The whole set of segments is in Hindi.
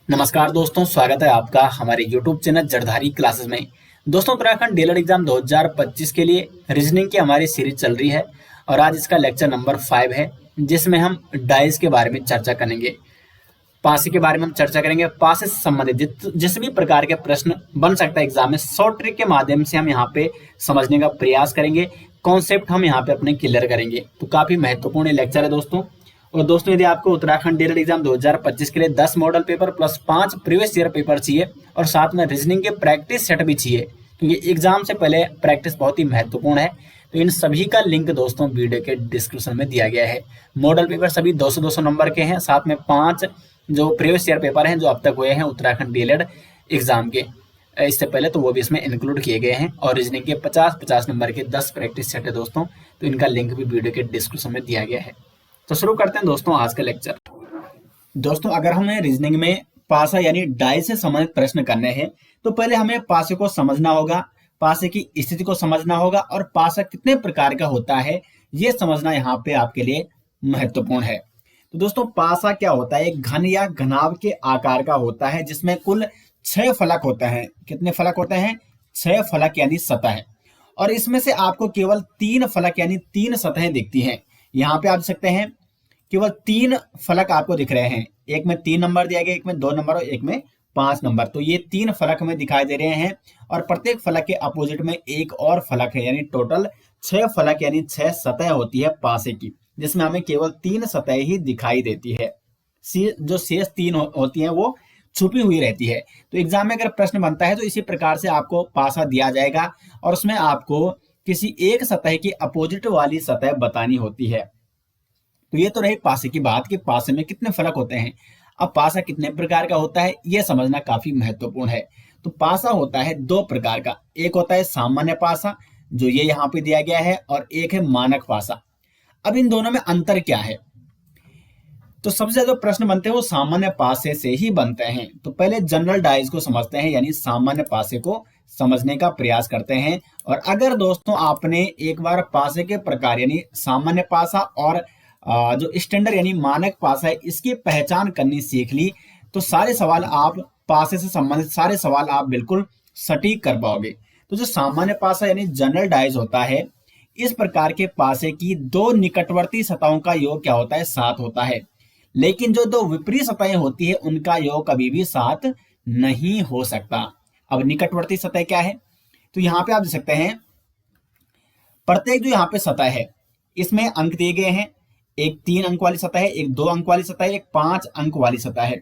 नमस्कार दोस्तों, स्वागत है आपका हमारे YouTube चैनल जड़धारी क्लासेस में। दोस्तों, उत्तराखंड डीएलएड एग्जाम 2025 के लिए रीजनिंग की हमारी सीरीज चल रही है और आज इसका लेक्चर नंबर 5 है, जिसमें हम डाइस के बारे में चर्चा करेंगे। पासे के बारे में हम चर्चा करेंगे। पासे से संबंधित जिस भी प्रकार के प्रश्न बन सकता है एग्जाम में, शॉर्ट ट्रिक के माध्यम से हम यहाँ पे समझने का प्रयास करेंगे। कॉन्सेप्ट हम यहाँ पे अपने क्लियर करेंगे। तो काफी महत्वपूर्ण लेक्चर है दोस्तों। और दोस्तों, यदि आपको उत्तराखंड डीएलएड एग्जाम 2025 के लिए 10 model paper plus 5 previous year paper चाहिए और साथ में रीजनिंग के प्रैक्टिस सेट भी चाहिए, क्योंकि एग्जाम से पहले प्रैक्टिस बहुत ही महत्वपूर्ण है, तो इन सभी का लिंक दोस्तों वीडियो के डिस्क्रिप्शन में दिया गया है। मॉडल पेपर सभी 200-200 नंबर के हैं, साथ में 5 जो प्रीवियस ईयर पेपर हैं जो अब तक हुए हैं उत्तराखंड डीएलएड एग्जाम के इससे पहले, तो वो भी इसमें इंक्लूड किए गए हैं। और रीजनिंग के 50-50 नंबर के 10 प्रैक्टिस सेट है दोस्तों, तो इनका लिंक भी वीडियो के डिस्क्रिप्शन में दिया गया है। तो शुरू करते हैं दोस्तों आज का लेक्चर। दोस्तों, अगर हमें रीजनिंग में पासा यानी डाई से संबंधित प्रश्न करने हैं तो पहले हमें पासे को समझना होगा, पासे की स्थिति को समझना होगा और पासा कितने प्रकार का होता है ये समझना यहाँ पे आपके लिए महत्वपूर्ण है। तो दोस्तों, पासा क्या होता है? एक घन या घनाभ के आकार का होता है जिसमें कुल 6 फलक होते हैं। कितने फलक होते हैं? 6 फलक यानी सतह। और इसमें से आपको केवल 3 फलक यानी 3 सतहें दिखती हैं। यहाँ पे आप देख सकते हैं केवल 3 फलक आपको दिख रहे हैं। एक में 3 नंबर दिया गया, एक में 2 नंबर और एक में 5 नंबर। तो ये 3 फलक हमें दिखाई दे रहे हैं और प्रत्येक फलक के अपोजिट में एक और फलक है, यानी टोटल 6 फलक यानी 6 सतह होती है पासे की, जिसमें हमें केवल 3 सतह ही दिखाई देती है। जो शेष 3 होती है वो छुपी हुई रहती है। तो एग्जाम में अगर प्रश्न बनता है तो इसी प्रकार से आपको पासा दिया जाएगा और उसमें आपको किसी एक सतह की अपोजिट वाली सतह बतानी होती है। तो ये तो रही पासे की बात कि पासे में कितने फलक होते हैं। अब पासा कितने प्रकार का होता है यह समझना काफी महत्वपूर्ण है। तो पासा होता है 2 प्रकार का। एक होता है सामान्य पासा, जो ये यहाँ पे दिया गया है, और एक है मानक पासा। अब इन दोनों में अंतर क्या है? तो सबसे ज्यादा प्रश्न बनते हैं वो सामान्य पासे से ही बनते हैं। तो पहले जनरल डाइज को समझते हैं, यानी सामान्य पासे को समझने का प्रयास करते हैं। और अगर दोस्तों आपने एक बार पासे के प्रकार यानी सामान्य पासा और जो स्टैंडर्ड यानी मानक पासा है इसकी पहचान करनी सीख ली, तो सारे सवाल आप पासे से संबंधित सारे सवाल आप बिल्कुल सटीक कर पाओगे। तो जो सामान्य पासा यानी जनरल डाइज होता है, इस प्रकार के पासे की 2 निकटवर्ती सतहों का योग क्या होता है? 7 होता है। लेकिन जो 2 विपरीत सतहें होती है उनका योग कभी भी 7 नहीं हो सकता। अब निकटवर्ती सतह क्या है? तो यहाँ पे आप देख सकते हैं प्रत्येक जो यहाँ पे सतह है इसमें अंक दिए गए हैं। एक 3 अंक वाली सतह है, एक 2 अंक वाली सतह है, एक 5 अंक वाली सतह है।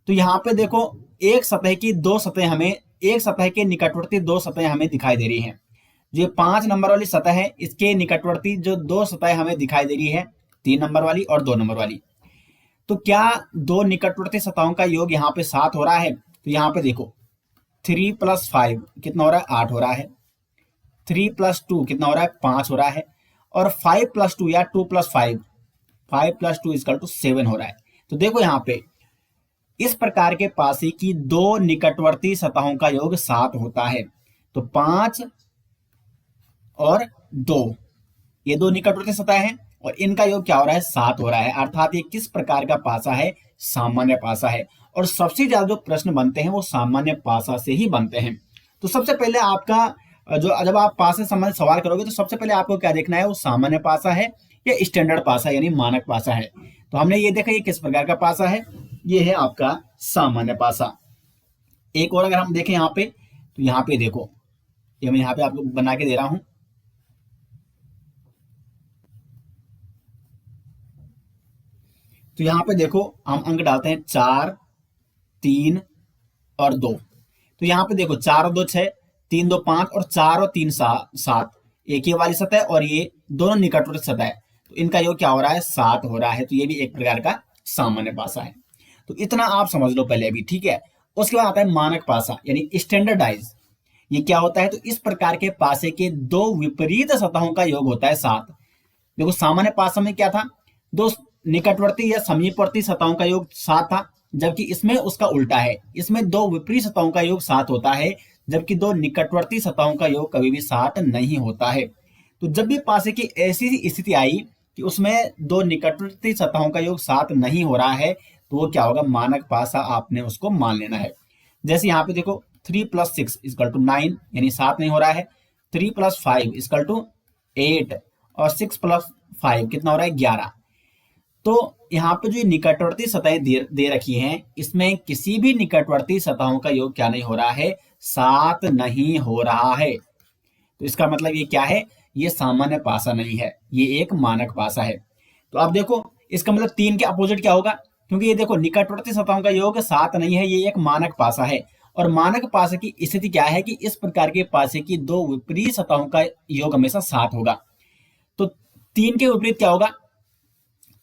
तो यहाँ पे देखो एक सतह की 2 सतह हमें, एक सतह के निकटवर्ती 2 सतह हमें दिखाई दे रही है। जो 5 नंबर वाली सतह है इसके निकटवर्ती जो 2 सतह हमें दिखाई दे रही है, 3 नंबर वाली और 2 नंबर वाली। तो क्या 2 निकटवर्ती सतहों का योग यहाँ पे 7 हो रहा है? तो यहाँ पे देखो 3 + 5 कितना हो रहा है? 8 हो रहा है। 3 + 2 कितना हो रहा है? 5 हो रहा है। और 5 + 2 या 2 + 5 5 + 2 = 7 हो रहा है। तो देखो यहाँ पे इस प्रकार के पासे की 2 निकटवर्ती सतहों का योग 7 होता है। तो 5 और 2 ये 2 निकटवर्ती सतह हैं और इनका योग क्या हो रहा है? 7 हो रहा है। अर्थात ये किस प्रकार का पासा है? सामान्य पासा है। और सबसे ज्यादा जो प्रश्न बनते हैं वो सामान्य पासा से ही बनते हैं। तो सबसे पहले आपका जब आप पासा से संबंधित सवाल करोगे तो सबसे पहले आपको क्या देखना है? वो सामान्य पासा है या स्टैंडर्ड पासा यानी मानक पासा है। तो हमने ये देखा ये किस प्रकार का पासा है, ये है आपका सामान्य पासा। एक और अगर हम देखें यहाँ पे, तो यहाँ पे देखो, ये मैं यहाँ पे आपको बना के दे रहा हूं। तो यहाँ पे देखो हम अंक डालते हैं 4, 3 और 2। तो यहाँ पे देखो 4 और 2 6, 3 2 5 और 4 और 3 7। एक ही वाली सतह और ये दोनों निकटवर्ती सतह है, तो इनका योग क्या हो रहा है? 7 हो रहा है। तो ये भी एक प्रकार का सामान्य पासा है। तो इतना आप समझ लो पहले अभी, ठीक है। उसके बाद आता है मानक पासा यानी स्टैंडर्डाइज। ये क्या होता है? तो इस प्रकार के पासे के 2 विपरीत सतहों का योग होता है 7। देखो सामान्य पासा में क्या था? 2 निकटवर्ती या समीपवर्ती सतहों का योग 7 था, जबकि इसमें उसका उल्टा है। इसमें 2 विपरीत सतहों का योग 7 होता है, जबकि 2 निकटवर्ती सतहों का योग कभी भी 7 नहीं होता है। तो जब भी पासे की ऐसी स्थिति आई कि उसमें 2 निकटवर्ती सतहों का योग 7 नहीं हो रहा है, तो वो क्या होगा, मानक पासा आपने उसको मान लेना है। जैसे यहाँ पे देखो 3 + 6 = 9, यानी 7 नहीं हो रहा है। 3 + 5 = 8 और 6 + 5 कितना हो रहा है, 11। तो यहाँ पे जो निकटवर्ती सतहें दे रखी हैं, इसमें किसी भी निकटवर्ती सतहों का योग क्या नहीं हो रहा है, 7 नहीं हो रहा है। तो इसका मतलब ये क्या है, ये सामान्य पासा नहीं है, ये एक मानक पासा है। तो अब देखो इसका मतलब 3 के अपोजिट क्या होगा, क्योंकि ये देखो निकटवर्ती सतहों का योग 7 नहीं है, ये एक मानक पासा है। और मानक पासे की स्थिति क्या है कि इस प्रकार के पासे की दो विपरीत सतहों का योग हमेशा 7 होगा। तो 3 के विपरीत क्या होगा,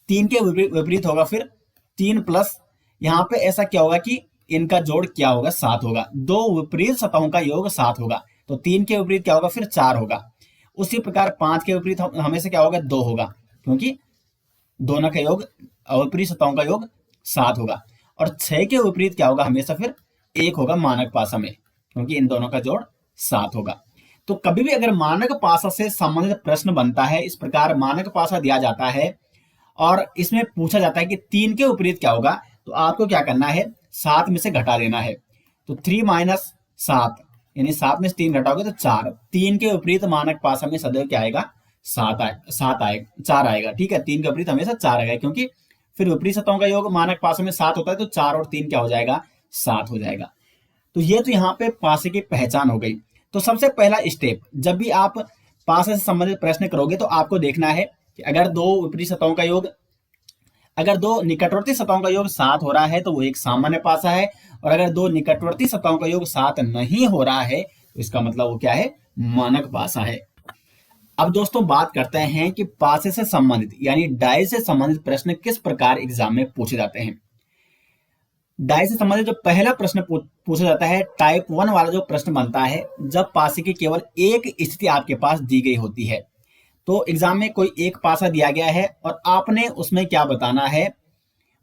3 के विपरीत होगा फिर 3 प्लस, यहाँ पे ऐसा क्या होगा कि इनका जोड़ क्या होगा, 7 होगा। दो विपरीत सतहों का योग 7 होगा, तो 3 के विपरीत क्या होगा, फिर 4 होगा। उसी प्रकार 5 के विपरीत हमेशा क्या होगा, 2 होगा, क्योंकि दोनों का योग, विपरीत सतहों का योग 7 होगा। और 6 के विपरीत क्या होगा, हमेशा फिर 1 होगा मानक पासा में, क्योंकि इन दोनों का जोड़ 7 होगा। तो कभी भी अगर मानक पासा से संबंधित प्रश्न बनता है, इस प्रकार मानक पासा दिया जाता है और इसमें पूछा जाता है कि 3 के विपरीत क्या होगा, तो आपको क्या करना है, 7 में से घटा देना है। तो 3 - 7, यानी 7 में से 3 घटाओगे तो 4। 3 के विपरीत मानक पासा में सदैव क्या आएगा, 4 आएगा। ठीक है, 3 के विपरीत हमेशा 4 आएगा, क्योंकि फिर विपरीत सतहों का योग मानक पासा में 7 होता है, तो 4 और 3 क्या हो जाएगा, 7 हो जाएगा। तो ये तो यहाँ पे पासे की पहचान हो गई। तो सबसे पहला स्टेप, जब भी आप पासे से संबंधित प्रश्न करोगे तो आपको देखना है कि अगर दो विपरीत सतहों का योग, अगर दो निकटवर्ती सतहों का योग 7 हो रहा है तो वो एक सामान्य पासा है, और अगर दो निकटवर्ती सतहों का योग 7 नहीं हो रहा है तो इसका मतलब वो क्या है, मानक पासा है। अब दोस्तों बात करते हैं कि पासे से संबंधित यानी डाई से संबंधित प्रश्न किस प्रकार एग्जाम में पूछे जाते हैं। डाई से संबंधित जो पहला प्रश्न पूछा जाता है, टाइप 1 वाला जो प्रश्न बनता है, जब पासे की केवल एक स्थिति आपके पास दी गई होती है। तो एग्जाम में कोई एक पासा दिया गया है और आपने उसमें क्या बताना है,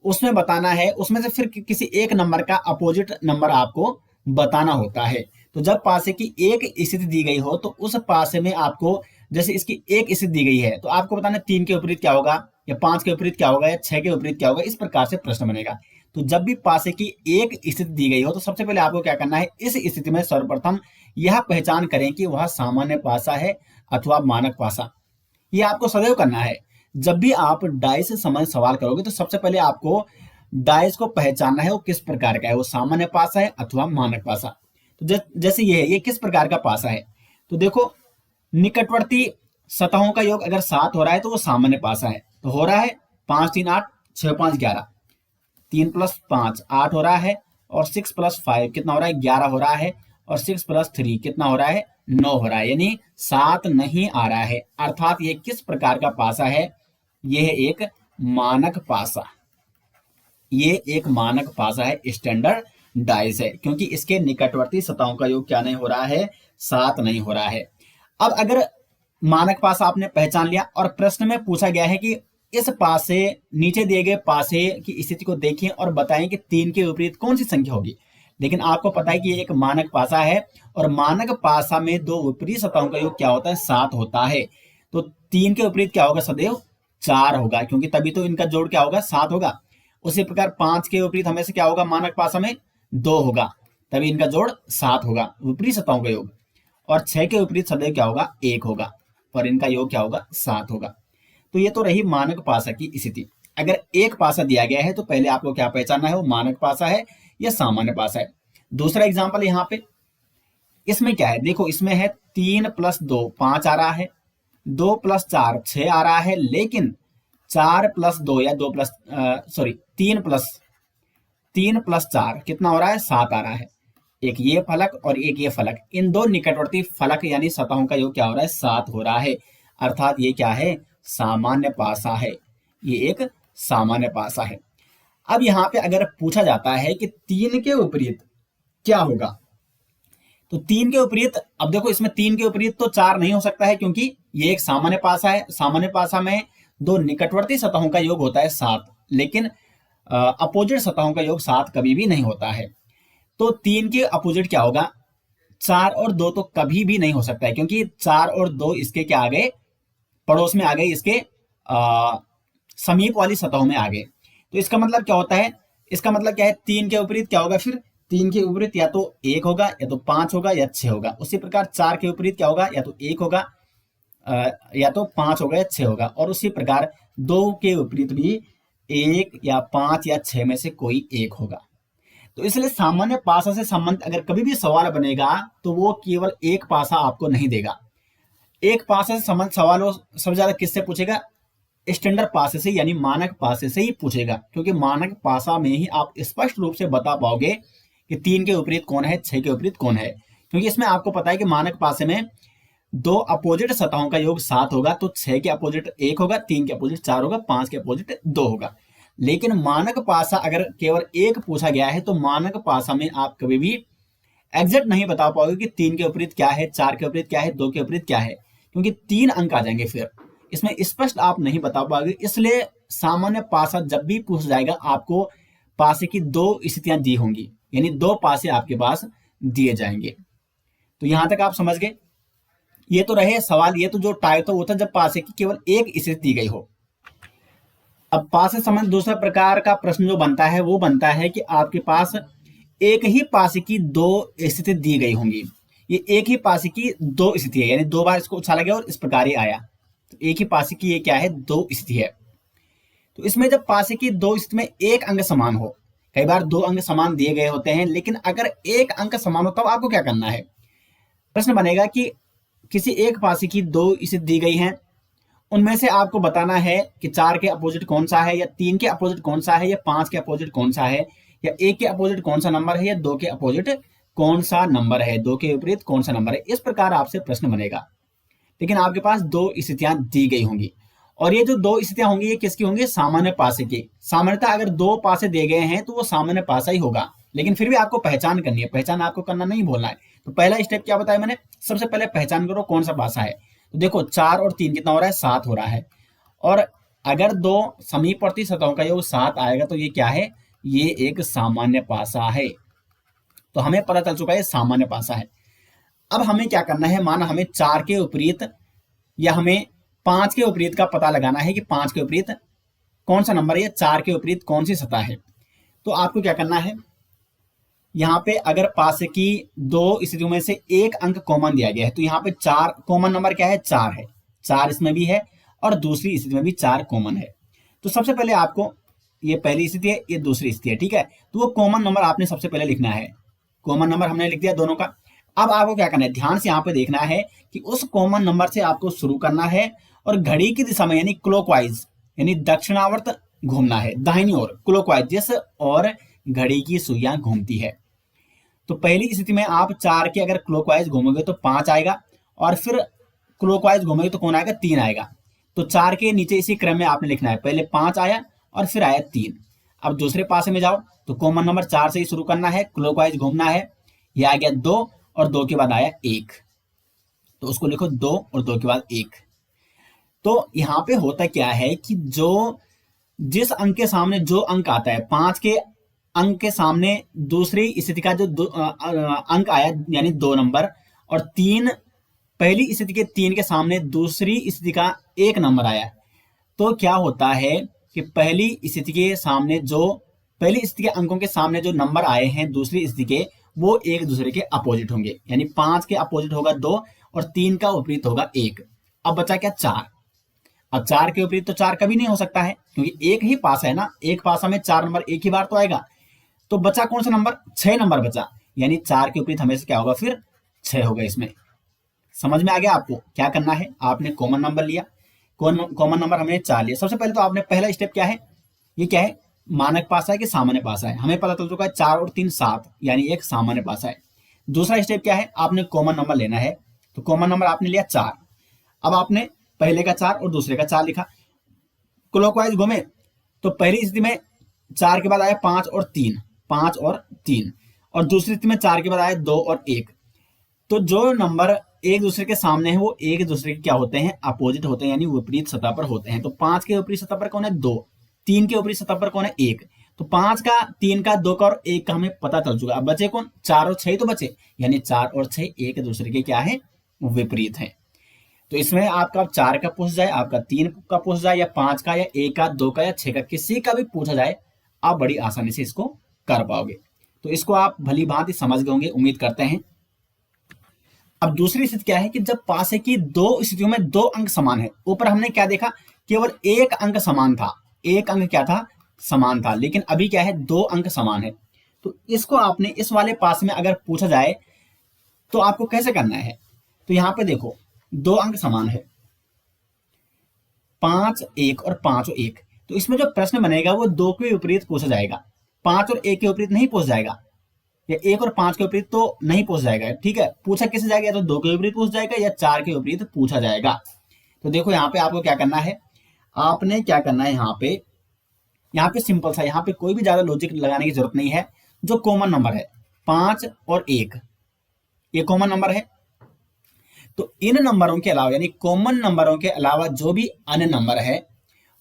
उसमें बताना है, उसमें से फिर किसी एक नंबर का अपोजिट नंबर आपको बताना होता है। तो जब पासे की एक स्थिति दी गई हो तो उस पासे में आपको, जैसे इसकी एक स्थिति दी गई है तो आपको बताना 3 के विपरीत क्या होगा, या 5 के विपरीत क्या होगा, या 6 के विपरीत क्या होगा, इस प्रकार से प्रश्न बनेगा। तो जब भी पासे की एक स्थिति दी गई हो तो सबसे पहले आपको क्या करना है, इस स्थिति में सर्वप्रथम यह पहचान करें कि वह सामान्य पासा है अथवा मानक पासा। ये आपको सदैव करना है। जब भी आप डाइस से संबंधित सवाल करोगे तो सबसे पहले आपको डाइस को पहचानना है वो किस प्रकार का है, वो सामान्य पासा है अथवा मानक पासा। तो जैसे ये किस प्रकार का पासा है, तो देखो निकटवर्ती सतहों का योग अगर 7 हो रहा है तो वो सामान्य पासा है। तो हो रहा है 5 3 8 6 5 11, 3 + 5 8 हो रहा है, और 6 + 5 कितना हो रहा है, 11 हो रहा है, और 6 + 3 कितना हो रहा है, 9 हो रहा है, यानी 7 नहीं आ रहा है। अर्थात ये किस प्रकार का पासा है, यह एक मानक पासा, ये एक मानक पासा है, स्टैंडर्ड डाइस है, क्योंकि इसके निकटवर्ती सतहों का योग क्या नहीं हो रहा है, 7 नहीं हो रहा है। अब अगर मानक पासा आपने पहचान लिया और प्रश्न में पूछा गया है कि इस पासे, नीचे दिए गए पासे की स्थिति को देखें और बताएं कि 3 के विपरीत कौन सी संख्या होगी। लेकिन आपको पता है कि ये एक मानक पासा है और मानक पासा में दो विपरीत सतहों का योग क्या होता है, 7 होता है। तो 3 के विपरीत क्या होगा, सदैव 4 होगा, क्योंकि तभी तो इनका जोड़ क्या होगा, 7 होगा। उसी प्रकार 5 के विपरीत हमेशा क्या होगा, मानक पासा में 2 होगा, तभी इनका जोड़ 7 होगा, विपरीत सतहों का योग। और 6 के विपरीत सदैव क्या होगा, 1 होगा, और इनका योग क्या होगा, 7 होगा। तो ये तो रही मानक पासा की स्थिति। अगर एक पासा दिया गया है तो पहले आपको क्या पहचानना है, वो मानक पासा है या सामान्य पासा है। दूसरा एग्जांपल यहाँ पे, इसमें क्या है, देखो इसमें है 3 + 2 5 आ रहा है, 2 + 4 6 आ रहा है, लेकिन 4 + 2 या 3 + 4 कितना हो रहा है, 7 आ रहा है। एक ये फलक और एक ये फलक, इन दो निकटवर्ती फलक यानी सतहों का योग क्या हो रहा है, 7 हो रहा है। अर्थात ये क्या है, सामान्य पासा है, ये एक सामान्य पासा है। अब यहाँ पे अगर पूछा जाता है कि 3 के विपरीत क्या होगा, तो 3 के विपरीत, अब देखो इसमें 3 के विपरीत तो 4 नहीं हो सकता है, क्योंकि ये एक सामान्य पासा है। सामान्य पासा में दो निकटवर्ती सतहों का योग होता है 7, लेकिन अपोजिट सतहों का योग 7 कभी भी नहीं होता है। तो 3 के अपोजिट क्या होगा, 4 और 2 तो कभी भी नहीं हो सकता है, क्योंकि 4 और 2 इसके क्या आ गए, पड़ोस में आ गए, इसके समीप वाली सतहों में आ गए। तो इसका मतलब क्या होता है, इसका मतलब क्या है, 3 के विपरीत क्या होगा फिर, 3 के विपरीत या तो 1 होगा, या तो 5 होगा, या 6 होगा। उसी प्रकार 4 के विपरीत क्या होगा, या तो 1 होगा, या तो 5 होगा, या 6 होगा। और उसी प्रकार 2 के विपरीत भी 1 या 5 या 6 में से कोई एक होगा। तो इसलिए सामान्य पासा से संबंधित अगर कभी भी सवाल बनेगा तो वो केवल एक पासा आपको नहीं देगा। एक पासा से संबंधित सवाल वो सबसे ज्यादा किससे पूछेगा, स्टैंडर्ड पासे से, यानी मानक पासे से ही पूछेगा, क्योंकि मानक पासा में ही आप स्पष्ट रूप से बता पाओगे कि 3 के विपरीत कौन है, 6 के विपरीत कौन है। क्योंकि इसमें आपको पता है कि मानक पासे में 2 अपोजिट सतहों का योग 7 होगा, तो 6 के अपोजिट 1 होगा, 3 के अपोजिट 4 होगा, 5 के अपोजिट 2 होगा। लेकिन मानक पासा अगर केवल एक पूछा गया है तो मानक पासा में आप कभी भी एग्जैक्ट नहीं बता पाओगे कि 3 के विपरीत क्या है, 4 के विपरीत क्या है, 2 के विपरीत क्या है, क्योंकि 3 अंक आ जाएंगे, फिर इसमें स्पष्ट आप नहीं बता पाओगे। इसलिए सामान्य पासा जब भी पूछ जाएगा आपको पासे की 2 स्थितियां दी होंगी, यानी 2 पासे आपके पास दिए जाएंगे। तो यहां तक आप समझ गए। ये तो रहे सवाल, ये तो जो टाइप था वो था जब पासे की केवल एक स्थिति दी गई हो। अब पासे संबंध दूसरा प्रकार का प्रश्न जो बनता है वो बनता है कि आपके पास एक ही पासे की 2 स्थिति दी गई होंगी। ये एक ही पासे की 2 स्थिति है, यानी 2 बार इसको उछाला गया और इस प्रकार ही आया। तो एक ही पासे की ये क्या है, 2 स्थिति है। तो इसमें जब पासे की 2 स्थिति में एक अंक समान हो, कई बार 2 अंक समान दिए गए होते हैं, लेकिन अगर एक अंक समान हो तब आपको क्या करना है। प्रश्न बनेगा कि किसी एक पासे की 2 स्थिति दी गई है, उनमें से आपको बताना है कि 4 के अपोजिट कौन सा है, या 3 के अपोजिट कौन सा है, या 5 के अपोजिट कौन सा है, या 1 के अपोजिट कौन सा नंबर है, या 2 के अपोजिट कौन सा नंबर है, 2 के विपरीत कौन सा नंबर है। इस प्रकार आपसे प्रश्न बनेगा। लेकिन आपके पास 2 स्थितियां दी गई होंगी, और ये जो 2 स्थितियां होंगी ये किसकी होंगी, सामान्य पासे की। सामान्यतः अगर 2 पासे दिए गए हैं तो वो सामान्य पासा ही होगा, लेकिन फिर भी आपको पहचान करनी है। पहचान आपको करना नहीं भूलना है। तो पहला स्टेप क्या बताया मैंने, सबसे पहले पहचान करो कौन सा पासा है। तो देखो 4 और 3 कितना हो रहा है, 7 हो रहा है। और अगर 2 समीपवर्ती सतहों का योग 7 आएगा तो ये क्या है, ये एक सामान्य पासा है। तो हमें पता चल चुका है सामान्य पासा है। अब हमें क्या करना है, माना हमें 4 के विपरीत या हमें 5 के विपरीत का पता लगाना है कि 5 के विपरीत कौन सा नंबर है या 4 के विपरीत कौन सी सतह है। तो आपको क्या करना है, यहाँ पे अगर पासे की 2 स्थितियों में से एक अंक कॉमन दिया गया है तो यहाँ पे 4 कॉमन नंबर क्या है, 4 है। 4 इसमें भी है और दूसरी स्थिति में भी 4 कॉमन है। तो सबसे पहले आपको, ये पहली स्थिति है, ये दूसरी स्थिति है, ठीक है। तो वो कॉमन नंबर आपने सबसे पहले लिखना है। कॉमन नंबर हमने लिख दिया दोनों का। अब आपको क्या करना है, ध्यान से यहाँ पे देखना है कि उस कॉमन नंबर से आपको शुरू करना है और घड़ी की दिशा में यानी क्लॉकवाइज, यानी दक्षिणावर्त घूमना है, दाहिनी ओर क्लॉकवाइज, जिस और घड़ी की सुइयां घूमती है। तो पहली स्थिति में आप 4 के अगर क्लॉकवाइज घूमोगे तो 5 आएगा, और फिर क्लॉकवाइज घूमोगे तो कौन आएगा, 3 आएगा। तो 4 के नीचे इसी क्रम में आपने लिखना है, पहले 5 आया और फिर आया 3। अब दूसरे पासे में जाओ तो कॉमन नंबर 4 से ही शुरू करना है, क्लॉकवाइज घूमना है। यह आ गया 2 और 2 के बाद आया 1, तो उसको लिखो 2 और 2 के बाद 1। तो यहाँ पे होता क्या है कि जिस अंक के सामने जो अंक आता है, 5 के अंक के सामने दूसरी स्थिति का जो अंक आया यानी 2 नंबर, और 3 पहली स्थिति के 3 के सामने दूसरी स्थिति का 1 नंबर आया, तो क्या होता है कि पहली स्थिति के सामने पहली स्थिति के अंकों के सामने जो नंबर आए हैं दूसरी स्थिति के, वो एक दूसरे के अपोजिट होंगे। यानी 5 के अपोजिट होगा 2 और 3 का विपरीत होगा 1। अब बचा क्या, 4। अब 4 के विपरीत तो 4 कभी नहीं हो सकता है, क्योंकि एक ही पासा है ना, एक पासा में 4 नंबर एक ही बार तो आएगा। तो बचा कौन सा नंबर, 6 नंबर बचा, यानी 4 के विपरीत हमेशा क्या होगा, फिर 6 होगा। इसमें समझ में आ गया आपको क्या करना है। आपने कॉमन नंबर लिया, कॉमन नंबर हमने 4 लिया। सबसे पहले तो आपने पहला स्टेप क्या है, ये क्या है, मानक पासा है कि सामान्य पासा है। हमें पता चल चुका है 4 और 3 7, यानी एक सामान्य पासा है। दूसरा स्टेप क्या है, आपने कॉमन नंबर लेना है। तो कॉमन नंबर आपने लिया 4। अब आपने पहले का 4 और दूसरे का 4 लिखा। क्लॉकवाइज घूमे तो पहली स्थिति में 4 के बाद आया 5 और 3, 5 और 3, और दूसरी स्थिति में 4 के बाद आया 2 और 1। तो जो नंबर एक दूसरे के सामने है वो एक दूसरे के क्या होते हैं, अपोजिट होते हैं, यानी विपरीत सतह पर होते हैं। तो 5 के विपरीत सतह पर कौन है, 2। 3 के विपरीत सतह पर कौन है, 1। तो 5 का, 3 का, 2 का और 1 का हमें पता चल चुका। अब बचे कौन, 4 और 6 तो बचे, यानी 4 और 6 एक दूसरे के क्या है, विपरीत है। तो इसमें आपका 4 का पूछ जाए, आपका 3 का पूछ जाए, या 5 का, या 1 का, 2 का, या 6 का, किसी का भी पूछा जाए, आप बड़ी आसानी से इसको कर पाओगे। तो इसको आप भली भांति समझ गए होंगे, उम्मीद करते हैं। अब दूसरी स्थिति क्या है कि जब पासे की दो स्थितियों में दो अंक समान है। ऊपर हमने क्या देखा, केवल एक अंक समान था, एक अंक क्या था, समान था, लेकिन अभी क्या है, दो अंक समान है। तो इसको आपने इस वाले पास में अगर पूछा जाए तो आपको कैसे करना है। तो यहां पे देखो, दो अंक समान है, 5 1 और 5 और 1। तो इसमें जो प्रश्न बनेगा वो दो के विपरीत पूछा जाएगा, 5 और 1 के विपरीत नहीं पूछा जाएगा, या 1 और 5 के विपरीत तो नहीं पूछा जाएगा। ठीक है, पूछा किससे जाएगा, या तो 2 के विपरीत पूछा जाएगा या 4 के विपरीत पूछा जाएगा। तो देखो यहाँ पे आपको क्या करना है, आपने क्या करना है, यहाँ पे सिंपल सा, यहाँ पे कोई भी ज्यादा लॉजिक लगाने की जरूरत नहीं है। जो कॉमन नंबर है 5 और 1, ये कॉमन नंबर है। तो इन नंबरों के अलावा, यानी कॉमन नंबरों के अलावा जो भी अन्य नंबर है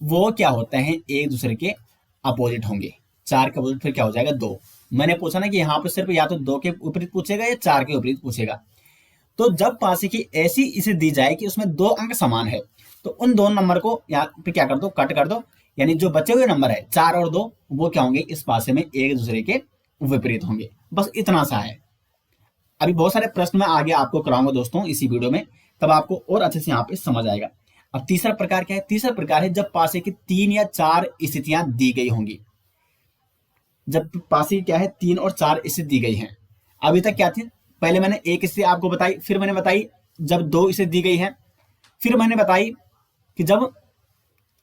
वो क्या होते हैं, एक दूसरे के अपोजिट होंगे। 4 के अपोजिट फिर क्या हो जाएगा, 2। मैंने पूछा ना कि यहाँ पे सिर्फ या तो 2 के विपरीत पूछेगा या 4 के विपरीत पूछेगा। तो जब पासे की ऐसी इसे दी जाए कि उसमें दो अंक समान है, तो उन दोनों नंबर को यहाँ पे क्या कर दो, कट कर दो, यानी जो बचे हुए नंबर है 4 और 2, वो क्या होंगे, इस पासे में एक दूसरे के विपरीत होंगे। बस इतना सा है। अभी बहुत सारे प्रश्न मैं आगे आपको कराऊंगा दोस्तों इसी वीडियो में, तब आपको और अच्छे से यहाँ पे समझ आएगा। अब तीसरा प्रकार क्या है, तीसरा प्रकार है जब पासे की 3 या 4 स्थितियां दी गई होंगी। जब पासे की क्या है, 3 और 4 स्थिति दी गई हैं। अभी तक क्या थी, पहले मैंने एक स्थिति आपको बताई, फिर मैंने बताई जब 2 स्थिति दी गई है, फिर मैंने बताई कि जब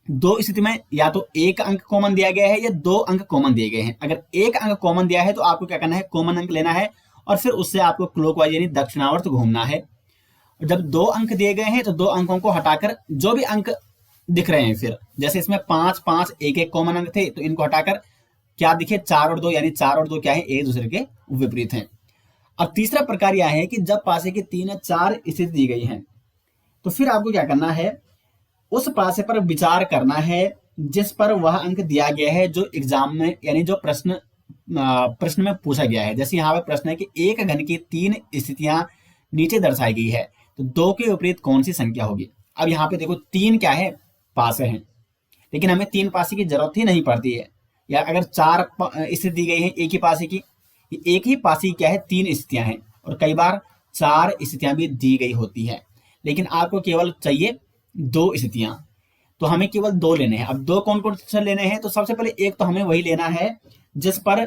2 स्थिति में या तो एक अंक कॉमन दिया गया है या 2 अंक कॉमन दिए गए हैं। अगर एक अंक कॉमन दिया है तो आपको क्या करना है, कॉमन अंक लेना है और फिर उससे आपको क्लॉकवाइज यानी दक्षिणावर्त घूमना है। जब 2 अंक दिए गए हैं तो 2 अंकों को हटाकर जो भी अंक दिख रहे हैं, फिर जैसे इसमें 5 5 1 1 कॉमन अंक थे, तो इनको हटाकर क्या दिखे, 4 और 2, यानी 4 और 2 क्या है, एक दूसरे के विपरीत हैं। अब तीसरा प्रकार यह है कि जब पासे की 3 या 4 स्थिति दी गई हैं, तो फिर आपको क्या करना है, उस पासे पर विचार करना है जिस पर वह अंक दिया गया है जो एग्जाम में, यानी जो प्रश्न में पूछा गया है। जैसे यहाँ पे प्रश्न है कि एक घन की 3 स्थितियां नीचे दर्शाई गई है, तो 2 के विपरीत कौन सी संख्या होगी। अब यहाँ पे देखो 3 क्या है, पासे हैं, लेकिन हमें 3 पासे की जरूरत ही नहीं पड़ती है। या अगर 4 स्थिति दी गई है एक ही पासे की, एक ही पासे की क्या है, 3 स्थितियां हैं, और कई बार 4 स्थितियां भी दी गई होती है, लेकिन आपको केवल चाहिए 2 स्थितियां। तो हमें केवल 2 लेने हैं। अब 2 कौन कौन से लेने हैं, तो सबसे पहले एक तो हमें वही लेना है जिस पर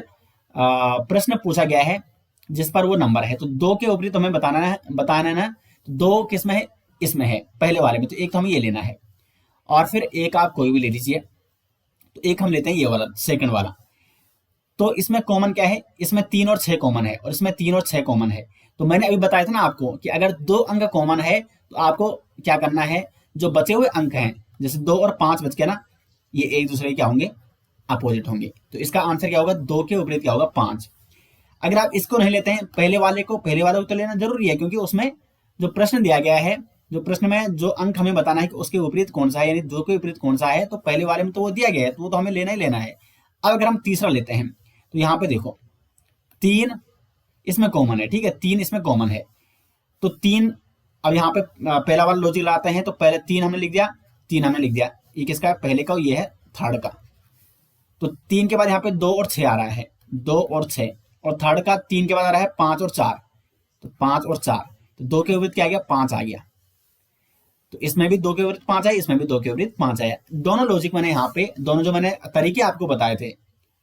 प्रश्न पूछा गया है, जिस पर वो नंबर है। तो 2 के ऊपरी तो हमें बताना है ना, तो 2 किस में है, इसमें है, पहले वाले में। तो एक तो हमें ये लेना है, और फिर एक आप कोई भी ले लीजिए। तो एक हम लेते हैं ये वाला, सेकंड वाला। तो इसमें कॉमन क्या है, इसमें 3 और 6 कॉमन है, और इसमें 3 और 6 कॉमन है। तो मैंने अभी बताया था ना आपको कि अगर 2 अंक कॉमन है तो आपको क्या करना है, जो बचे हुए अंक हैं, जैसे 2 और 5 बच गए ना, ये एक दूसरे के क्या होंगे, अपोजिट होंगे। तो इसका आंसर क्या होगा, 2 के विपरीत क्या होगा, 5। अगर आप इसको नहीं लेते हैं, पहले वाले को तो लेना जरूरी है, क्योंकि उसमें जो प्रश्न दिया गया है, जो प्रश्न में जो अंक हमें बताना है कि उसके विपरीत कौन सा है, यानी 2 के विपरीत कौन सा है, तो पहले वाले में तो वो दिया गया है, तो वो तो हमें लेना ही लेना है। अब अगर हम तीसरा लेते हैं, तो यहाँ पे देखो 3 इसमें कॉमन है, ठीक है, 3 इसमें कॉमन है। तो 3, अब यहाँ पे पहला वाला लॉजिक लाते हैं, तो पहले 3 हमने लिख दिया, 3 हमने लिख दिया, ये किसका है, पहले का, ये है थर्ड का। तो 3 के बाद यहाँ पे 2 और 6 आ रहा है, 2 और 6, और थर्ड का 3 के बाद आ रहा है 5 और 4, तो 5 और 4, तो 2 के विपरीत क्या आ गया, 5 आ गया। तो इसमें भी 2 के विपरीत 5 आया, इसमें भी 2 के विपरीत 5 आया। दोनों लॉजिक मैंने यहाँ पे, दोनों जो मैंने तरीके आपको बताए थे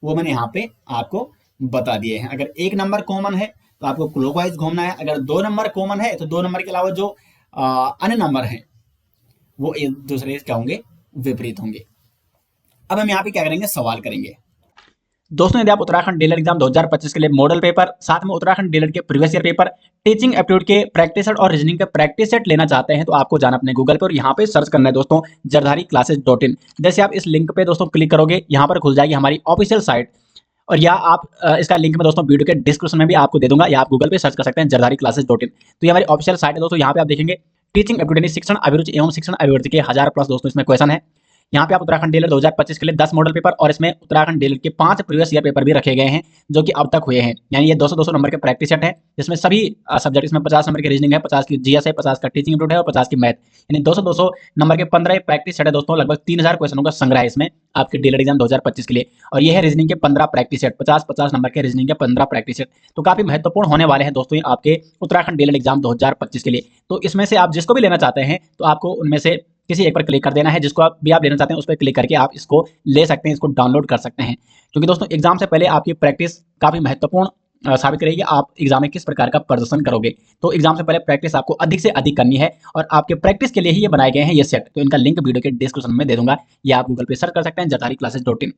वो मैंने यहाँ पे आपको बता दिए हैं। अगर एक नंबर कॉमन है तो आपको क्लॉकवाइज घूमना है, अगर 2 नंबर कॉमन है तो 2 नंबर के अलावा जो अन्य नंबर हैं वो एक दूसरे क्या होंगे, विपरीत होंगे। अब हम यहाँ पे क्या करेंगे, सवाल करेंगे। दोस्तों यदि आप उत्तराखंड डीलर एग्जाम 2025 के लिए मॉडल पेपर, साथ में उत्तराखंड डीलर के previous year paper, teaching aptitude के प्रैक्टिस सेट और रीजनिंग के प्रैक्टिस सेट लेना चाहते हैं, तो आपको जाना अपने गूगल पर और यहाँ पे सर्च करना है दोस्तों जरधारी क्लासेस.in। जैसे आप इस लिंक पे दोस्तों क्लिक करोगे, यहाँ पर खुल जाएगी हमारी ऑफिशियल साइट, और या आप इसका लिंक में दोस्तों वीडियो के डिस्क्रिप्शन में भी आपको दे दूंगा, या आप गूगल पे सर्च कर सकते हैं जरधारी क्लासेस.in। तो ये हमारी ऑफिशियल साइट है दोस्तों। यहाँ पे आप देखेंगे टीचिंग एप्टीट्यूड शिक्षण अभिरुचि एवं शिक्षण अभिवृद्धि के 1000+ दोस्तों इसमें क्वेश्चन है। यहाँ पे आप उत्तराखंड डीएलएड 2025 के लिए 10 मॉडल पेपर और इसमें उत्तराखंड डीएलएड के 5 प्रीवियस ईयर पेपर भी रखे गए हैं जो कि अब तक हुए हैं। यानी ये 200-200 नंबर के प्रैक्टिस सेट है जिसमें सभी सब्जेक्ट, इसमें 50 नंबर की रीजनिंग है, 50 की जीएस है, 50 का टीचिंग एप्टीट्यूड है और 50 की मैथ, यानी 200-200 नंबर के 15 प्रैक्टिस सेट है दोस्तों। लगभग 3000 क्वेश्चनों का संग्रह है इसमें आपके डीएलएड एग्जाम 2025 के लिए। और ये है रीजनिंग के 15 प्रैक्टिस सेट, 50-50 नंबर के रीजनिंग के 15 प्रैक्टिस सेट। तो काफी महत्वपूर्ण होने वाले हैं दोस्तों आपके उत्तराखंड डीएलएड एग्जाम 2025 के लिए। तो इसमें से आप जिसको भी लेना चाहते हैं तो आपको उनमें से किसी एक पर क्लिक कर देना है। जिसको आप लेना चाहते हैं उस पर क्लिक करके आप इसको ले सकते हैं, इसको डाउनलोड कर सकते हैं। क्योंकि दोस्तों एग्जाम से पहले आपकी प्रैक्टिस काफी महत्वपूर्ण साबित करेगी, आप एग्जाम में किस प्रकार का प्रदर्शन करोगे। तो एग्जाम से पहले प्रैक्टिस आपको अधिक से अधिक करनी है और आपके प्रैक्टिस के लिए ही ये बनाए गए हैं ये सेट। तो इनका लिंक वीडियो के डिस्क्रिप्शन में दे दूंगा, या आप गूगल पे सर्च कर सकते हैं jardhariclasses.in।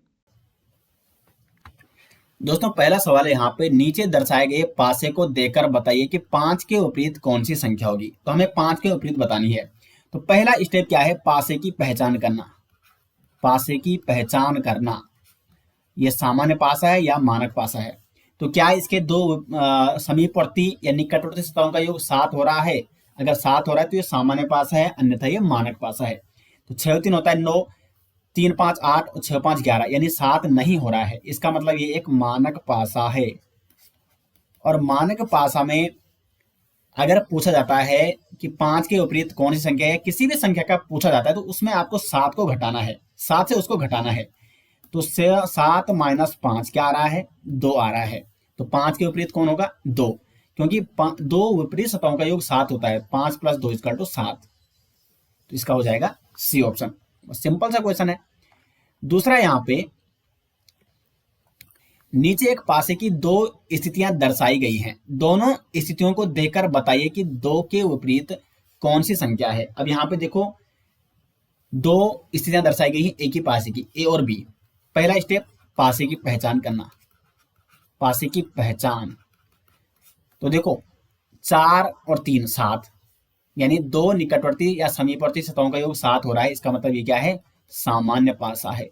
दोस्तों पहला सवाल है यहाँ पे, नीचे दर्शाए गए पासे को देकर बताइए कि 5 के विपरीत कौन सी संख्या होगी। तो हमें 5 के विपरीत बतानी है। तो पहला स्टेप क्या है, पासे की पहचान करना। पासे की पहचान करना, ये सामान्य पासा है या मानक पासा है। तो क्या इसके दो समीपवर्ती या निकटवर्ती सतहों का योग 7 हो रहा है। अगर 7 हो रहा है तो ये सामान्य पासा है, अन्यथा ये मानक पासा है। तो 6 3 होता है 9, 3 5 8 और 6 5 11, यानी 7 नहीं हो रहा है। इसका मतलब ये एक मानक पासा है। और मानक पासा में अगर पूछा जाता है कि 5 के विपरीत कौन सी संख्या है, किसी भी संख्या का पूछा जाता है तो उसमें आपको 7 को घटाना है, 7 से उसको घटाना है। तो 7 - 5 क्या आ रहा है, 2 आ रहा है। तो 5 के विपरीत कौन होगा, 2, क्योंकि 2 विपरीत सतहों का योग 7 होता है। 5 + 2 = 7। तो इसका हो जाएगा सी ऑप्शन। सिंपल सा क्वेश्चन है। दूसरा यहाँ पे नीचे एक पासे की 2 स्थितियां दर्शाई गई हैं। दोनों स्थितियों को देखकर बताइए कि 2 के विपरीत कौन सी संख्या है। अब यहाँ पे देखो 2 स्थितियां दर्शाई गई हैं एक ही पासे की, ए और बी। पहला स्टेप पासे की पहचान करना। पासे की पहचान, तो देखो 4 और 3 7, यानी 2 निकटवर्ती या समीपवर्ती सतहों का योग 7 हो रहा है। इसका मतलब ये क्या है, सामान्य पासा है।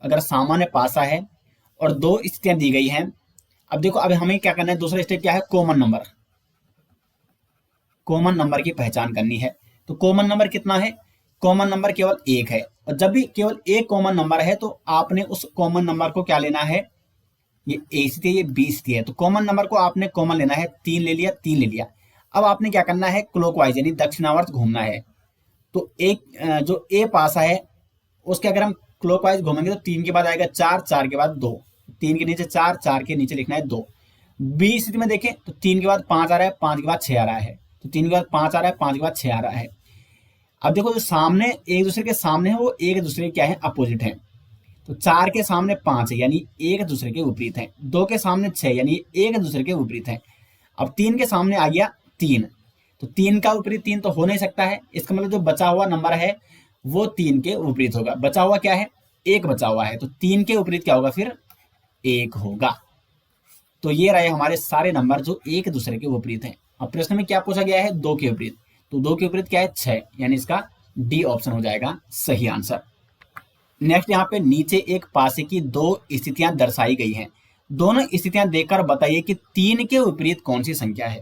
अगर सामान्य पासा है और 2 स्थितियां दी गई हैं, अब देखो अब हमें क्या करना है, दूसरा स्टेप क्या है, कॉमन नंबर। कॉमन नंबर की पहचान करनी है। तो कॉमन नंबर कितना है, कॉमन नंबर केवल 1 है। और जब भी केवल एक कॉमन नंबर है तो आपने उस कॉमन नंबर को क्या लेना है, ये ए स्थिति है, ये बी स्थिति है। तो कॉमन नंबर को आपने कॉमन लेना है। 3 ले लिया, 3 ले लिया। अब आपने क्या करना है, क्लॉकवाइज यानी दक्षिणावर्त घूमना है। तो एक जो ए पासा है उसके अगर हम क्लॉकवाइज घूमेंगे तो 3 के बाद आएगा 4, 4 के बाद 2, 3 के नीचे 4, 4 के नीचे लिखना है 2। बी स्थिति में देखें तो 3 के बाद 5 आ रहा है, 5 के बाद 6 आ रहा है। तो 3 के बाद 5 आ रहा है, 5 के बाद 6 आ रहा है। अब देखो जो सामने एक दूसरे के सामने है वो एक दूसरे के क्या है, अपोजिट है। तो 4 के सामने 5 है यानी एक दूसरे के विपरीत है। 2 के सामने 6 यानी एक दूसरे के विपरीत है। अब 3 के सामने आ गया 3, तो 3 का विपरीत 3 तो हो नहीं सकता है। इसका मतलब जो बचा हुआ नंबर है वो 3 के विपरीत होगा। बचा हुआ क्या है, 1 बचा हुआ है। तो 3 के विपरीत क्या होगा, फिर 1 होगा। तो ये रहे हमारे सारे नंबर जो एक दूसरे के विपरीत हैं। अब प्रश्न में क्या पूछा गया है, 2 के विपरीत। तो 2 के विपरीत क्या है, 6, यानी इसका डी ऑप्शन हो जाएगा सही आंसर। नेक्स्ट यहाँ पे नीचे एक पासे की 2 स्थितियां दर्शाई गई हैं। दोनों स्थितियां देखकर बताइए कि 3 के विपरीत कौन सी संख्या है।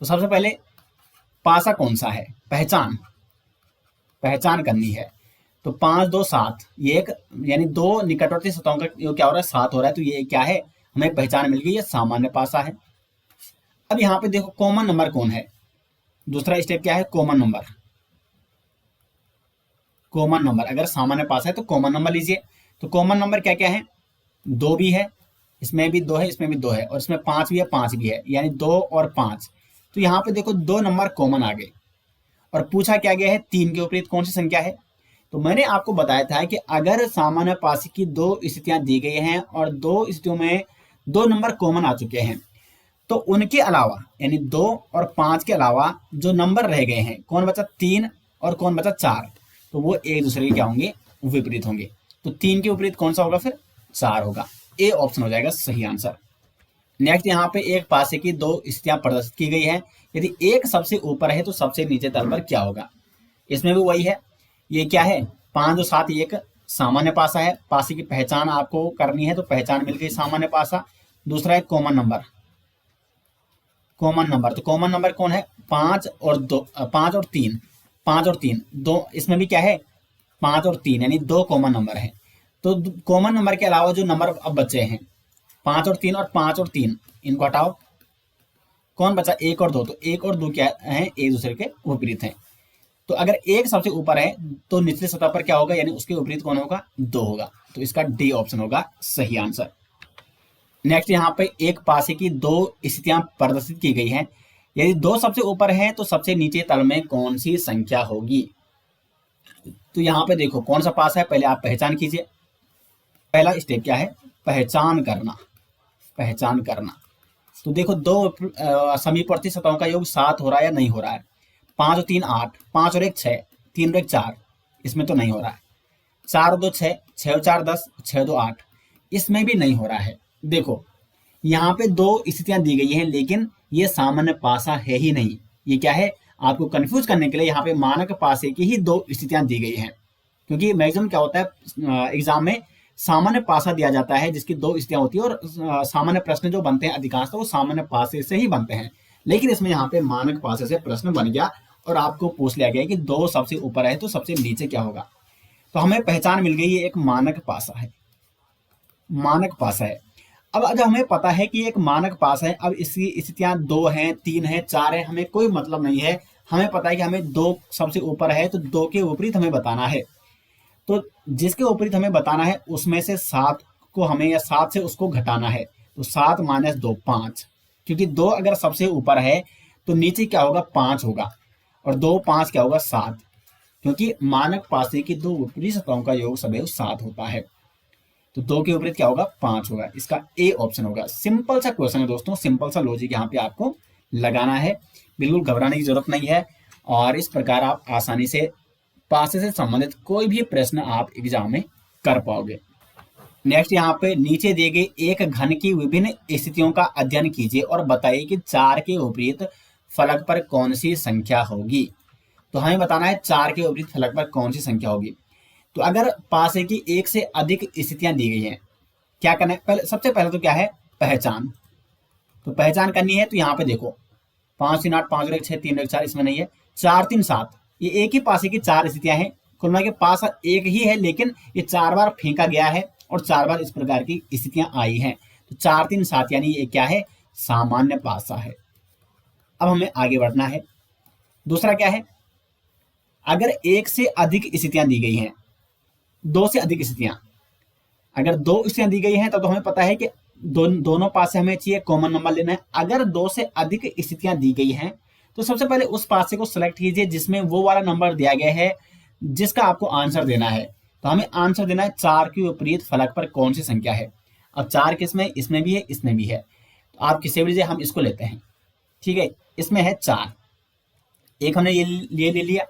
तो सबसे पहले पासा कौन सा है, पहचान करनी है। तो 5 2 7, ये एक यानी 2 निकटवर्ती सतहों का क्या हो रहा है, 7 हो रहा है। तो ये क्या है, हमें पहचान मिल गई, ये सामान्य पासा है। अब यहाँ पे देखो कॉमन नंबर कौन है। दूसरा स्टेप क्या है, कॉमन नंबर। कॉमन नंबर अगर सामान्य पासा है तो कॉमन नंबर लीजिए। तो कॉमन नंबर क्या क्या है, 2 भी है, इसमें भी 2 है, इसमें भी 2 है, और इसमें 5 भी है, 5 भी है, यानी 2 और 5। तो यहाँ पे देखो 2 नंबर कॉमन आ गए। और पूछा क्या गया है, 3 के विपरीत कौन सी संख्या है। तो मैंने आपको बताया था कि अगर सामान्य पासे की 2 स्थितियां दी गई हैं और 2 स्थितियों में 2 नंबर कॉमन आ चुके हैं, तो उनके अलावा यानी 2 और 5 के अलावा जो नंबर रह गए हैं, कौन बचा, 3 और कौन बचा, 4, तो वो एक दूसरे के क्या होंगे, विपरीत होंगे। तो 3 के विपरीत कौन सा होगा, फिर 4 होगा। ए ऑप्शन हो जाएगा सही आंसर। नेक्स्ट यहाँ पे एक पासे की 2 स्थितियां प्रदर्शित की गई है। यदि एक सबसे ऊपर है तो सबसे नीचे तल पर क्या होगा। इसमें भी वही है, ये क्या है, 5 और 7, एक सामान्य पासा है। पासे की पहचान आपको करनी है, तो पहचान मिल गई सामान्य पासा। दूसरा है कॉमन नंबर। कॉमन नंबर, तो कॉमन नंबर कौन है, 5 और 2, 5 और 3, 5 और 3 2, इसमें भी क्या है, 5 और 3 यानी 2 कॉमन नंबर हैं। तो कॉमन नंबर के अलावा जो नंबर अब बचे हैं 5 और 3 और 5 और 3 इनको हटाओ, कौन बचा 1 और 2। तो 1 और 2 क्या है, एक दूसरे के विपरीत हैं। तो अगर एक सबसे ऊपर है तो निचली सतह पर क्या होगा, यानी उसके विपरीत कौन होगा, 2 होगा। तो इसका डी ऑप्शन होगा सही आंसर। नेक्स्ट यहाँ पे एक पासे की दो स्थितियां प्रदर्शित की गई हैं। यदि दो सबसे ऊपर है तो सबसे नीचे तल में कौन सी संख्या होगी। तो यहाँ पे देखो कौन सा पास है, पहले आप पहचान कीजिए। पहला स्टेप क्या है, पहचान करना। पहचान करना तो देखो दो समीपवर्ती सतहों का योग 7 हो रहा है या नहीं हो रहा है। 5 और 3 8, 5 और 1 6, 3 और 1 4, इसमें तो नहीं हो रहा है। 4 और 2 6, 6 और 4 10, 6 और 2 8, इसमें भी नहीं हो रहा है। देखो यहाँ पे दो स्थितियां दी गई हैं लेकिन ये सामान्य पासा है ही नहीं। ये क्या है, आपको कंफ्यूज करने के लिए यहाँ पे मानक पासे की ही दो स्थितियां दी गई हैं। क्योंकि मैक्सिमम क्या होता है एग्जाम में सामान्य पासा दिया जाता है जिसकी दो स्थितियां होती है, और सामान्य प्रश्न जो बनते हैं अधिकांश तो वो सामान्य पासे से ही बनते हैं। लेकिन इसमें यहाँ पे मानक पासे से प्रश्न बन गया और आपको पूछ लिया गया कि दो सबसे ऊपर है तो सबसे नीचे क्या होगा। तो हमें पहचान मिल गई, ये एक मानक पासा है। मानक पासा है। अब जब हमें पता है कि एक मानक पासा है, अब इसकी स्थितियां 2 हैं 3 हैं 4 है, हमें कोई मतलब नहीं है। हमें पता है कि हमें 2 सबसे ऊपर है तो 2 के विपरीत हमें बताना है। तो जिसके विपरीत हमें बताना है उसमें से 7 को हमें, या 7 से उसको घटाना है। तो 7 - 2 5, क्योंकि 2 अगर सबसे ऊपर है तो नीचे क्या होगा, 5 होगा, और 2 5 क्या होगा, 7, क्योंकि मानक पासे की दो विपरीत सतहों का योग सदैव 7 होता है। तो 2 के विपरीत क्या होगा, 5 होगा। इसका ए ऑप्शन होगा। सिंपल सा क्वेश्चन है दोस्तों, सिंपल सा लॉजिक यहाँ पे आपको लगाना है, बिल्कुल घबराने की जरूरत नहीं है। और इस प्रकार आप आसानी से पासे से संबंधित कोई भी प्रश्न आप एग्जाम में कर पाओगे। नेक्स्ट यहाँ पे नीचे दिए गए एक घन की विभिन्न स्थितियों का अध्ययन कीजिए और बताइए कि 4 के विपरीत फलक पर कौन सी संख्या होगी। तो हमें बताना है 4 के विपरीत फलक पर कौन सी संख्या होगी। तो अगर पासे की एक से अधिक स्थितियां दी गई हैं, क्या करना है, पहले सबसे पहले तो क्या है, पहचान। तो पहचान करनी है तो यहाँ पे देखो 5 3 8, 5 और 1 6, 3 और 1 4, इसमें नहीं है। 4 3 7, ये एक ही पासे की 4 स्थितियां हैं। कुल मिला के पास एक ही है लेकिन ये 4 बार फेंका गया है और 4 बार इस प्रकार की स्थितियां आई हैं। तो 4 3 7 यानी ये क्या है, सामान्य पासा है। अब हमें आगे बढ़ना है। दूसरा क्या है, अगर एक से अधिक स्थितियां दी गई हैं, 2 से अधिक स्थितियां, अगर 2 स्थितियां दी गई हैं तो हमें पता है कि दोनों पास से हमें चाहिए कॉमन नंबर लेना है। अगर 2 से अधिक स्थितियां दी गई हैं तो सबसे पहले उस पासे को सिलेक्ट कीजिए जिसमें वो वाला नंबर दिया गया है जिसका आपको आंसर देना है। तो हमें आंसर देना है 4 के विपरीत फलक पर कौन सी संख्या है। अब 4 किसमें, इसमें भी है इसमें भी है, तो आप किसी भी लीजिए, हम इसको लेते हैं। ठीक है, इसमें है 4, एक हमने ये ले लिया।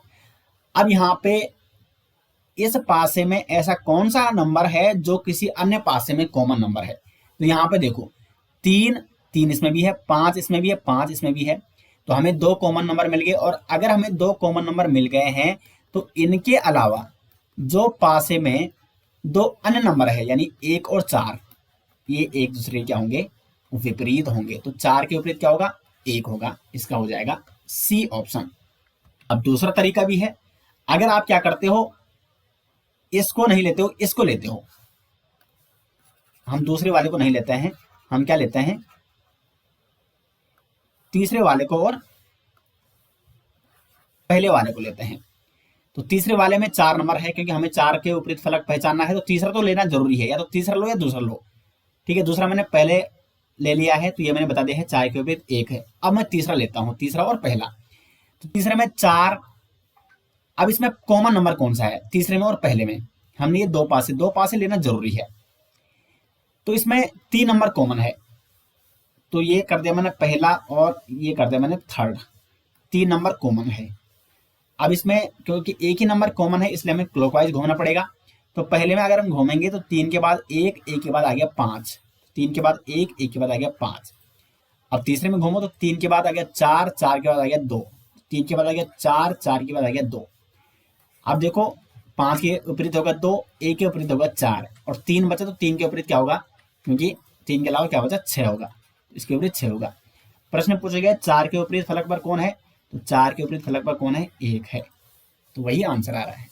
अब यहाँ पे इस पासे में ऐसा कौन सा नंबर है जो किसी अन्य पासे में कॉमन नंबर है। तो यहाँ पे देखो 3 3 इसमें भी है, 5 इसमें भी है, 5 इसमें भी है। तो हमें 2 कॉमन नंबर मिल गए। और अगर हमें 2 कॉमन नंबर मिल गए हैं तो इनके अलावा जो पासे में 2 अन्य नंबर है यानी 1 और 4, ये एक दूसरे क्या होंगे, विपरीत होंगे। तो 4 के विपरीत क्या होगा, 1 होगा। इसका हो जाएगा सी ऑप्शन। अब दूसरा तरीका भी है, अगर आप क्या करते हो, इसको नहीं लेते हो, इसको लेते हो। हम दूसरे वाले को नहीं लेते हैं, हम क्या लेते हैं, तीसरे वाले को और पहले वाले को लेते हैं। तो तीसरे वाले में 4 नंबर है, क्योंकि हमें 4 के विपरीत फलक पहचानना है तो तीसरा तो लेना जरूरी है, या तो तीसरा लो या दूसरा लो। ठीक है, दूसरा मैंने पहले ले लिया है तो ये मैंने बता दिया है 4 के विपरीत 1 है। अब मैं तीसरा लेता हूं, तीसरा और पहला। तो तीसरे में 4, अब इसमें कॉमन नंबर कौन सा है तीसरे में और पहले में, हमने ये दो पासे लेना जरूरी है। तो इसमें 3 नंबर कॉमन है, तो ये कर दिया मैंने पहला और ये कर दिया मैंने थर्ड, 3 नंबर कॉमन है। अब इसमें क्योंकि एक ही नंबर कॉमन है इसलिए हमें क्लॉकवाइज घूमना पड़ेगा। तो पहले में अगर हम घूमेंगे तो 3 के बाद 1, 1 के बाद आ गया 5, 3 के बाद 1, 1 के बाद आ गया 5। अब तीसरे में घूमो तो 3 के बाद आ गया 4, 4 के बाद आ गया 2, 3 के बाद आ गया 4, 4 के बाद आ गया 2। अब देखो 5 के विपरीत होगा 2, 1 के विपरीत होगा 4 और 3 बचा, तो 3 के विपरीत क्या होगा, क्योंकि 3 के अलावा क्या बचा, 6 होगा, इसके विपरीत 6 होगा। प्रश्न पूछा गया 4 के विपरीत फलक पर कौन है, तो 4 के विपरीत फलक पर कौन है, 1 है। तो वही आंसर आ रहा है।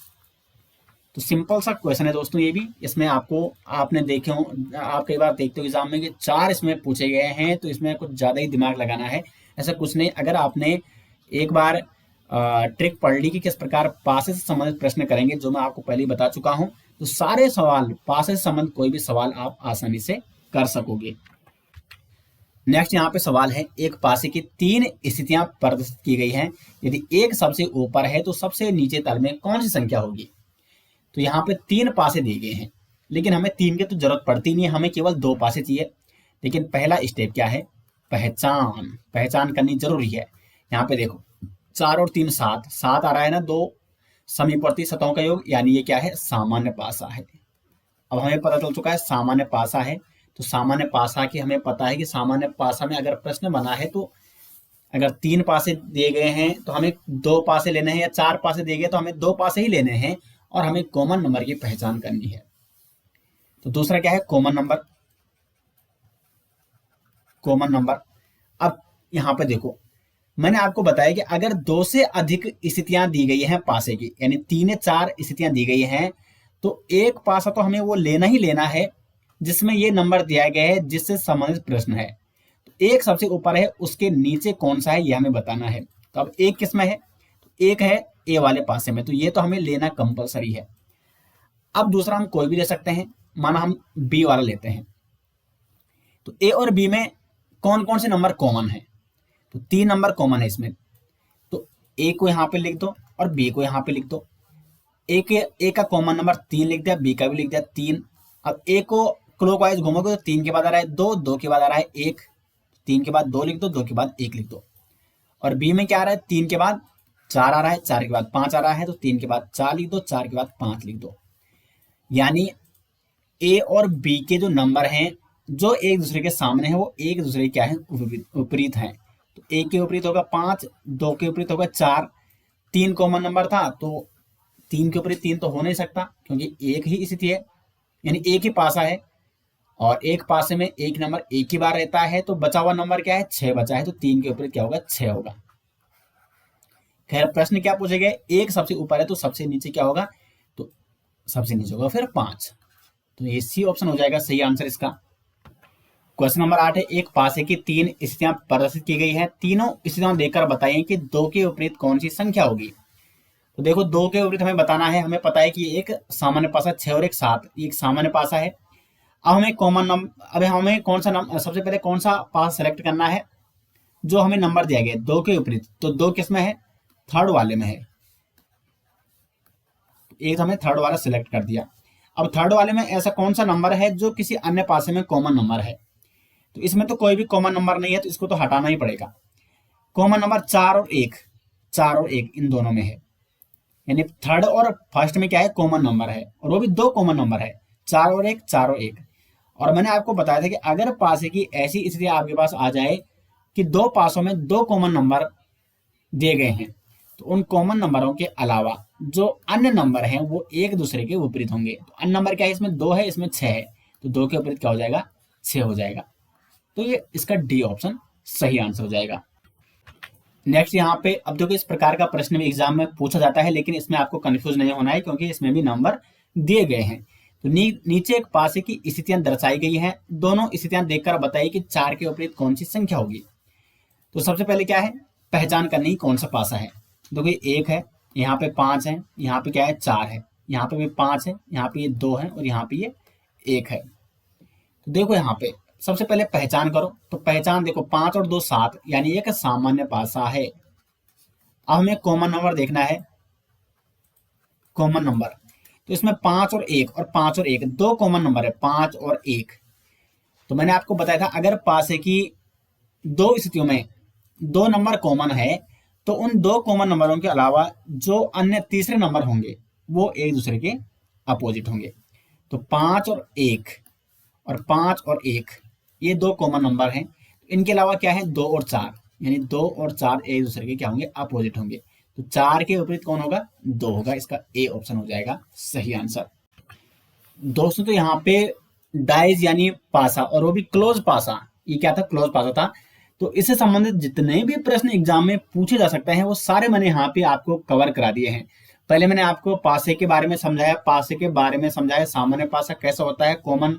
तो सिंपल सा क्वेश्चन है दोस्तों ये भी। इसमें आपको आपने देखे हो, आप कई बार देखते हो एग्जाम में कि 4 इसमें पूछे गए हैं, तो इसमें कुछ ज़्यादा ही दिमाग लगाना है। ऐसा कुछ नहीं, अगर आपने एक बार ट्रिक पढ़ ली कि किस प्रकार पासे से संबंधित प्रश्न करेंगे, जो मैं आपको पहले ही बता चुका हूं, तो सारे सवाल पासे से संबंधित कोई भी सवाल आप आसानी से कर सकोगे। नेक्स्ट यहाँ पे सवाल है, एक पासे की 3 स्थितियां प्रदर्शित की गई हैं। यदि एक सबसे ऊपर है तो सबसे नीचे तल में कौन सी संख्या होगी? तो यहाँ पे 3 पासे दिए गए हैं, लेकिन हमें 3 की तो जरूरत पड़ती नहीं है, हमें केवल 2 पासे चाहिए। लेकिन पहला स्टेप क्या है? पहचान करनी जरूरी है। यहाँ पे देखो 4 और 3 7 7 आ रहा है ना, 2 समीपवर्ती सतहों का योग, यानी ये क्या है? सामान्य पासा है। अब हमें पता चल चुका है सामान्य पासा है, तो सामान्य पासा की हमें पता है कि सामान्य पासा में अगर प्रश्न बना है तो अगर 3 पासे दिए गए हैं तो हमें 2 पासे लेने हैं, या 4 पासे दिए गए तो हमें 2 पासे ही लेने हैं, और हमें कॉमन नंबर की पहचान करनी है। तो दूसरा क्या है? Common number. अब यहां पर देखो, मैंने आपको बताया कि अगर 2 से अधिक स्थितियां दी गई हैं पासे की, यानी 3 या 4 स्थितियां दी गई हैं, तो एक पासा तो हमें वो लेना ही लेना है जिसमें ये नंबर दिया गया है, जिससे संबंधित प्रश्न है। तो एक सबसे ऊपर है, उसके नीचे कौन सा है ये हमें बताना है। तो अब एक किसमें है? तो एक है ए वाले पासे में, तो ये तो हमें लेना कंपलसरी है। अब दूसरा हम कोई भी ले सकते हैं, माना हम बी वाला लेते हैं। तो ए और बी में कौन कौन से नंबर कॉमन है? तो 3 नंबर कॉमन है इसमें, तो ए को यहाँ पे लिख दो और बी को यहाँ पे लिख दो। ए का कॉमन नंबर 3 लिख दिया, बी का भी लिख दिया 3। अब ए को क्लॉकवाइज घूमोगे तो 3 के बाद आ रहा है 2, 2 के बाद आ रहा है 1, 3 के बाद 2 लिख दो, 2 के बाद 1 लिख दो। और बी में क्या आ रहा है? 3 के बाद 4 आ रहा है, 4 के बाद 5 आ रहा है, तो 3 के बाद 4 लिख दो, 4 के बाद 5 लिख दो। यानी ए और बी के जो नंबर हैं जो एक दूसरे के सामने है, वो एक दूसरे क्या है? विपरीत हैं। तो एक के विपरीत होगा 5, 2 के विपरीत होगा 4, 3 कॉमन नंबर था तो 3 के विपरीत 3 तो हो नहीं सकता, क्योंकि एक ही स्थिति है, यानी एक ही पासा है, और एक पासे में एक नंबर एक ही बार रहता है, तो बचा हुआ नंबर क्या है? 6 बचा है, तो 3 के विपरीत क्या होगा? 6 होगा। खैर प्रश्न क्या पूछे गए? एक सबसे ऊपर है तो सबसे नीचे क्या होगा? तो सबसे नीचे होगा फिर 5, तो ये सी ऑप्शन हो जाएगा सही आंसर इसका। क्वेश्चन नंबर 8 है, एक पासे की 3 स्थितियां प्रदर्शित की गई हैं, तीनों स्थितियां देखकर बताइए कि 2 के विपरीत कौन सी संख्या होगी। तो देखो 2 के विपरीत हमें बताना है, हमें पता है कि एक सामान्य पासा 6 और एक 7, एक सामान्य पासा है। अब हमें कॉमन नंबर, अब हमें कौन सा नंबर, सबसे पहले कौन सा पास सेलेक्ट करना है जो हमें नंबर दिया गया 2 के विपरीत। तो 2 किस में है? थर्ड वाले में है, एक हमें थर्ड वाला सिलेक्ट कर दिया। अब थर्ड वाले में ऐसा कौन सा नंबर है जो किसी अन्य पासे में कॉमन नंबर है? तो इसमें तो कोई भी कॉमन नंबर नहीं है, तो इसको तो हटाना ही पड़ेगा। कॉमन नंबर 4 और 1, 4 और 1 इन दोनों में है, यानी थर्ड और फर्स्ट में क्या है? कॉमन नंबर है, और वो भी 2 कॉमन नंबर है, 4 और 1, 4 और 1। और मैंने आपको बताया था कि अगर पासे की ऐसी स्थिति आपके पास आ जाए कि 2 पासों में 2 कॉमन नंबर दिए गए हैं, तो उन कॉमन नंबरों के अलावा जो अन्य नंबर हैं वो एक दूसरे के विपरीत होंगे। तो अन्य नंबर क्या है? इसमें 2 है, इसमें 6 है, तो 2 के विपरीत क्या हो जाएगा? 6 हो जाएगा। तो ये इसका डी ऑप्शन सही आंसर हो जाएगा। नेक्स्ट यहाँ पे अब देखो, इस प्रकार का प्रश्न भी एग्जाम में पूछा जाता है, लेकिन इसमें आपको कंफ्यूज नहीं होना है, क्योंकि इसमें भी नंबर दिए गए हैं। तो नीचे एक पासे की स्थितियां दर्शाई गई हैं, दोनों स्थितियां देखकर बताइए कि 4 के विपरीत कौन सी संख्या होगी। तो सबसे पहले क्या है? पहचान करनी कौन सा पासा है। देखो ये 1 है, यहाँ पे 5 है, यहाँ पे क्या है? 4 है, यहाँ पे भी 5 है, यहाँ पे ये 2 है, और यहाँ पे ये 1 है। तो देखो यहाँ पे सबसे पहले पहचान करो, तो पहचान देखो 5 और 2 7, यानी एक सामान्य पासा है। अब हमें कॉमन नंबर देखना है, कॉमन नंबर, तो इसमें 5 और 1 और 5 और 1 2 कॉमन नंबर है, 5 और 1। तो मैंने आपको बताया था अगर पासे की 2 स्थितियों में 2 नंबर कॉमन है, तो उन 2 कॉमन नंबरों के अलावा जो अन्य तीसरे नंबर होंगे वो एक दूसरे के अपोजिट होंगे। तो 5 और 1 और 5 और 1 ये 2 कॉमन नंबर हैं। इनके अलावा क्या है? 2 और 4, यानी 2 और 4 एक दूसरे के क्या होंगे? अपोजिट होंगे। तो 4 के विपरीत कौन होगा? 2 होगा। इसका ए ऑप्शन हो जाएगा सही आंसर। दोस्तों तो यहाँ पे डाइज यानी पासा, और वो भी क्लोज पासा। ये क्या था? क्लोज पासा था। तो इससे संबंधित जितने भी प्रश्न एग्जाम में पूछे जा सकते हैं वो सारे मैंने यहाँ पे आपको कवर करा दिए हैं। पहले मैंने आपको पासे के बारे में समझाया, सामान्य पासा कैसा होता है, कॉमन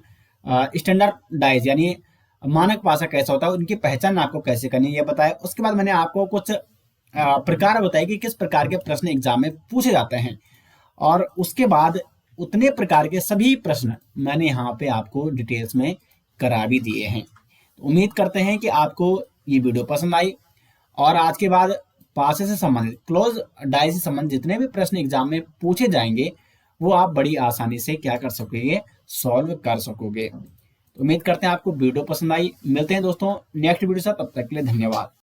स्टैंडर्डाइज यानी मानक पासा कैसा होता है, उनकी पहचान आपको कैसे करनी है ये बताया। उसके बाद मैंने आपको कुछ प्रकार बताए कि किस प्रकार के प्रश्न एग्जाम में पूछे जाते हैं, और उसके बाद उतने प्रकार के सभी प्रश्न मैंने यहाँ पे आपको डिटेल्स में करा भी दिए हैं। उम्मीद करते हैं कि आपको ये वीडियो पसंद आई, और आज के बाद पासे से संबंधित, क्लोज डाई से संबंधित जितने भी प्रश्न एग्जाम में पूछे जाएंगे वो आप बड़ी आसानी से क्या कर सकोगे, सॉल्व कर सकोगे। तो उम्मीद करते हैं आपको वीडियो पसंद आई। मिलते हैं दोस्तों नेक्स्ट वीडियो से, तब तक के लिए धन्यवाद।